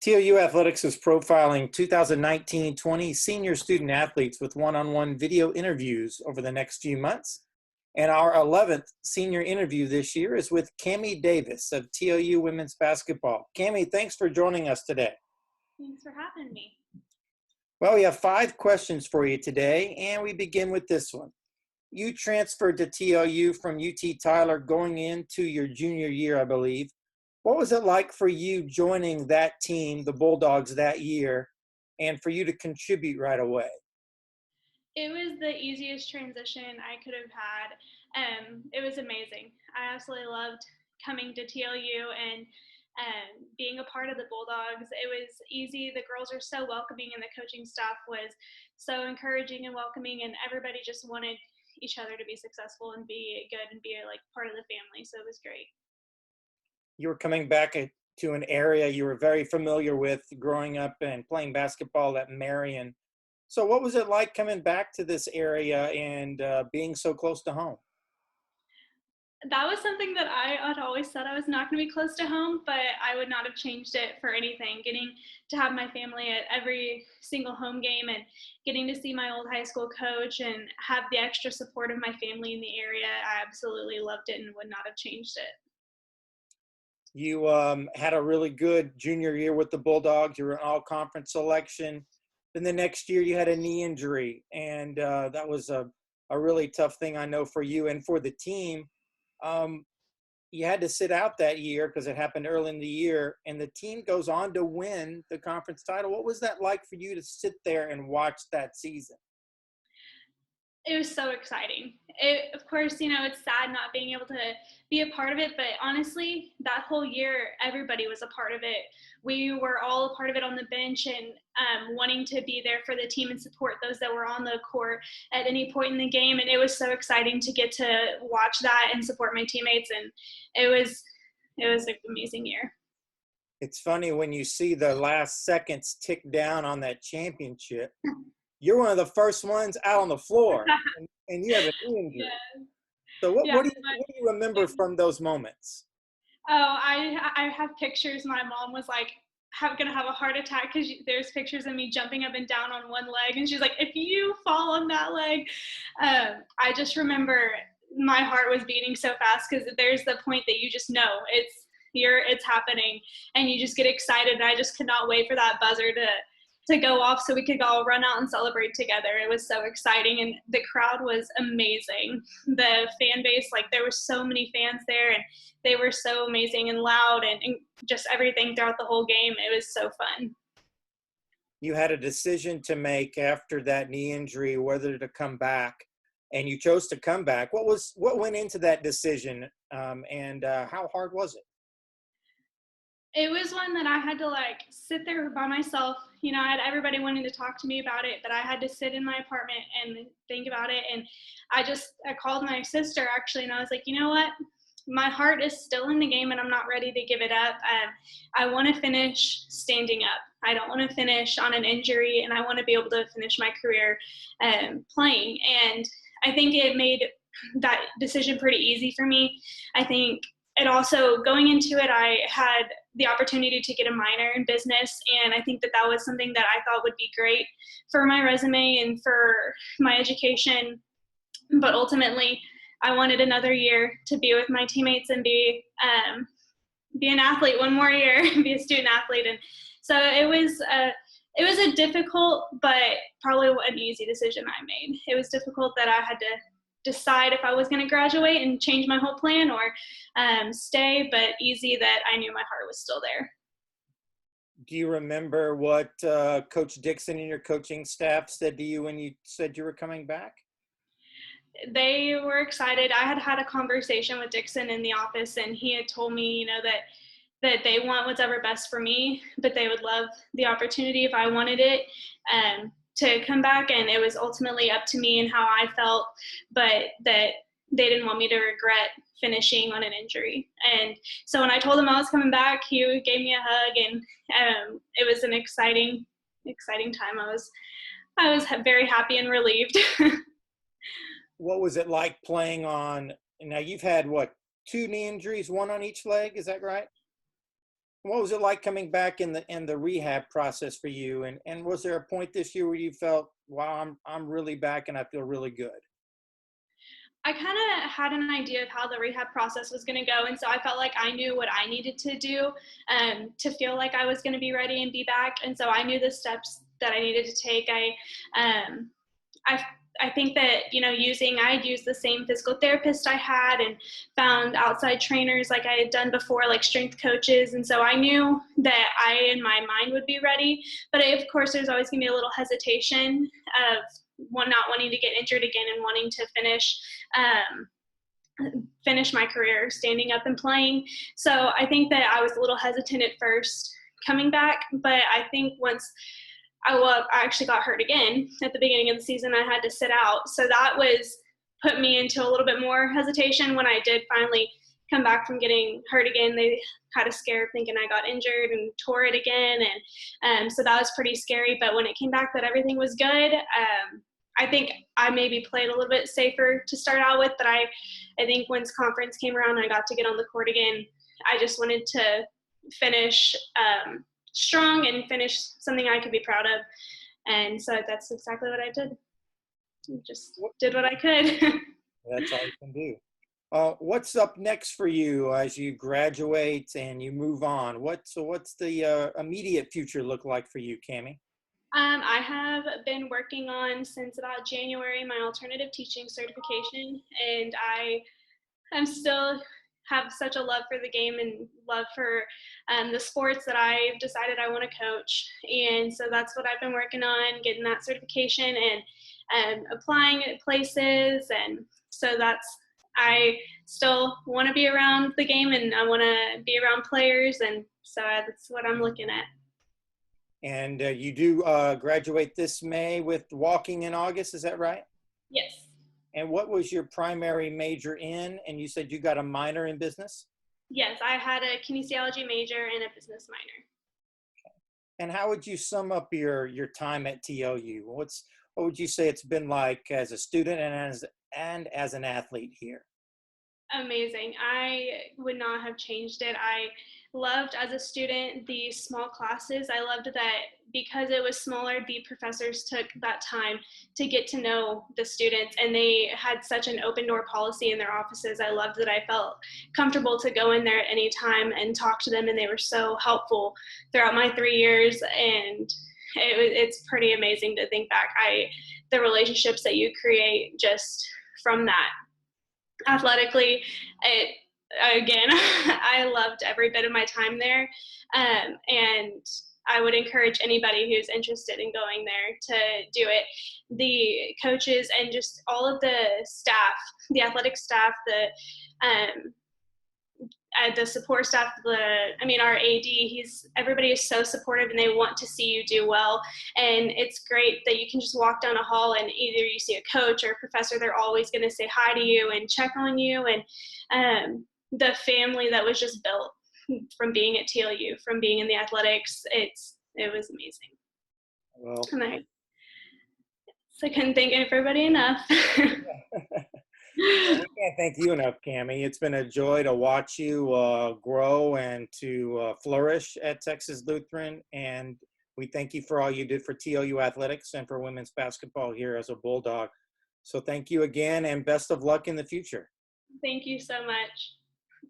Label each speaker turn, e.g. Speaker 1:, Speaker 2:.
Speaker 1: TLU Athletics is profiling 2019-20 senior student athletes with one-on-one video interviews over the next few months. And our 11th senior interview this year is with Cami Davis of TLU Women's Basketball. Cami, thanks for joining us today.
Speaker 2: Thanks for having me.
Speaker 1: Well, we have 5 questions for you today, and we begin with this one. You transferred to TLU from UT Tyler going into your junior year, I believe. What was it like for you joining that team, the Bulldogs, that year, and for you to contribute right away?
Speaker 2: It was the easiest transition I could have had. It was amazing. I absolutely loved coming to TLU and being a part of the Bulldogs. It was easy. The girls are so welcoming, and the coaching staff was so encouraging and welcoming, and everybody just wanted each other to be successful and be good and be like part of the family. So it was great.
Speaker 1: You were coming back to an area you were very familiar with growing up and playing basketball at Marion. So what was it like coming back to this area and being so close to home?
Speaker 2: That was something that I had always said I was not going to be close to home, but I would not have changed it for anything. Getting to have my family at every single home game and getting to see my old high school coach and have the extra support of my family in the area, I absolutely loved it and would not have changed it.
Speaker 1: You had a really good junior year with the Bulldogs. You were an all-conference selection. Then the next year you had a knee injury, and that was a really tough thing, I know, for you and for the team. You had to sit out that year because it happened early in the year, and the team goes on to win the conference title. What was that like for you to sit there and watch that season?
Speaker 2: It was so exciting. Of course, it's sad not being able to be a part of it, but honestly, that whole year, everybody was a part of it. We were all a part of it on the bench and wanting to be there for the team and support those that were on the court at any point in the game. And it was so exciting to get to watch that and support my teammates. And it was an amazing year.
Speaker 1: It's funny when you see the last seconds tick down on that championship. You're one of the first ones out on the floor, and you have an knee injury.
Speaker 2: Yeah.
Speaker 1: So what
Speaker 2: Yeah.
Speaker 1: do you remember from those moments?
Speaker 2: Oh, I have pictures. My mom was like, gonna have a heart attack because there's pictures of me jumping up and down on one leg, and she's like, if you fall on that leg, I just remember my heart was beating so fast because there's the point that you just know it's happening, and you just get excited. And I just could not wait for that buzzer to go off so we could all run out and celebrate together. It was so exciting, and the crowd was amazing. The fan base, like there were so many fans there, and they were so amazing and loud and just everything throughout the whole game. It was so fun.
Speaker 1: You had a decision to make after that knee injury whether to come back, and you chose to come back. What went into that decision, and how hard was it?
Speaker 2: It was one that I had to sit there by myself. I had everybody wanting to talk to me about it, but I had to sit in my apartment and think about it. And I called my sister actually, and I was like, you know what? My heart is still in the game, and I'm not ready to give it up. I want to finish standing up. I don't want to finish on an injury, and I want to be able to finish my career playing. And I think it made that decision pretty easy for me. I think it also, going into it, I had the opportunity to get a minor in business, and I think that was something that I thought would be great for my resume and for my education. But ultimately, I wanted another year to be with my teammates and be an athlete one more year, be a student athlete. And so it was a difficult but probably an easy decision I made. It was difficult that I had to decide if I was going to graduate and change my whole plan or stay, but easy that I knew my heart was still there.
Speaker 1: Do you remember what Coach Dixon and your coaching staff said to you when you said you were coming back?
Speaker 2: They were excited. I had a conversation with Dixon in the office, and he had told me, that they want whatever best for me, but they would love the opportunity if I wanted it to come back. And it was ultimately up to me and how I felt, but that they didn't want me to regret finishing on an injury. And so when I told him I was coming back, he gave me a hug, and it was an exciting time. I was very happy and relieved.
Speaker 1: What was it like playing on? Now you've had 2 knee injuries, one on each leg, is that right? What was it like coming back in the rehab process for you? And was there a point this year where you felt, wow, I'm really back and I feel really good?
Speaker 2: I kind of had an idea of how the rehab process was going to go. And so I felt like I knew what I needed to do to feel like I was going to be ready and be back. And so I knew the steps that I needed to take. Um, I, I think that, I'd used the same physical therapist I had and found outside trainers like I had done before, like strength coaches. And so I knew that in my mind would be ready. But of course, there's always going to be a little hesitation of not wanting to get injured again and wanting to finish my career standing up and playing. So I think that I was a little hesitant at first coming back, but I think once I actually got hurt again at the beginning of the season, I had to sit out. So that put me into a little bit more hesitation when I did finally come back from getting hurt again. They had a scare thinking I got injured and tore it again. And so that was pretty scary. But when it came back that everything was good, I think I maybe played a little bit safer to start out with, but I think once conference came around and I got to get on the court again, I just wanted to finish strong and finish something I could be proud of. And so that's exactly what I did. Just did what I could.
Speaker 1: That's all you can do. What's up next for you as you graduate and you move on? What's the immediate future look like for you, Cami?
Speaker 2: I have been working on since about January my alternative teaching certification, and I'm still have such a love for the game and love for the sports that I've decided I want to coach. And so that's what I've been working on, getting that certification and applying at places. And so I still want to be around the game and I want to be around players. And so that's what I'm looking at.
Speaker 1: And you do graduate this May with walking in August, is that right?
Speaker 2: Yes.
Speaker 1: And what was your primary major in? And you said you got a minor in business?
Speaker 2: Yes, I had a kinesiology major and a business minor.
Speaker 1: And how would you sum up your time at TLU? What would you say it's been like as a student and as an athlete here?
Speaker 2: Amazing. I would not have changed it. I loved as a student the small classes. I loved that because it was smaller, the professors took that time to get to know the students and they had such an open door policy in their offices. I loved that I felt comfortable to go in there at any time and talk to them, and they were so helpful throughout my 3 years. And it's pretty amazing to think back. The relationships that you create just from that. Athletically, again, I loved every bit of my time there, and I would encourage anybody who's interested in going there to do it. The coaches and just all of the staff, the athletic staff, the support staff, our AD, everybody is so supportive and they want to see you do well. And it's great that you can just walk down a hall and either you see a coach or a professor, they're always going to say hi to you and check on you. And the family that was just built from being at TLU, from being in the athletics, it was amazing.
Speaker 1: Well,
Speaker 2: And I couldn't thank everybody enough.
Speaker 1: well, we can't thank you enough, Cami. It's been a joy to watch you grow and to flourish at Texas Lutheran. And we thank you for all you did for TLU Athletics and for women's basketball here as a Bulldog. So thank you again and best of luck in the future.
Speaker 2: Thank you so much.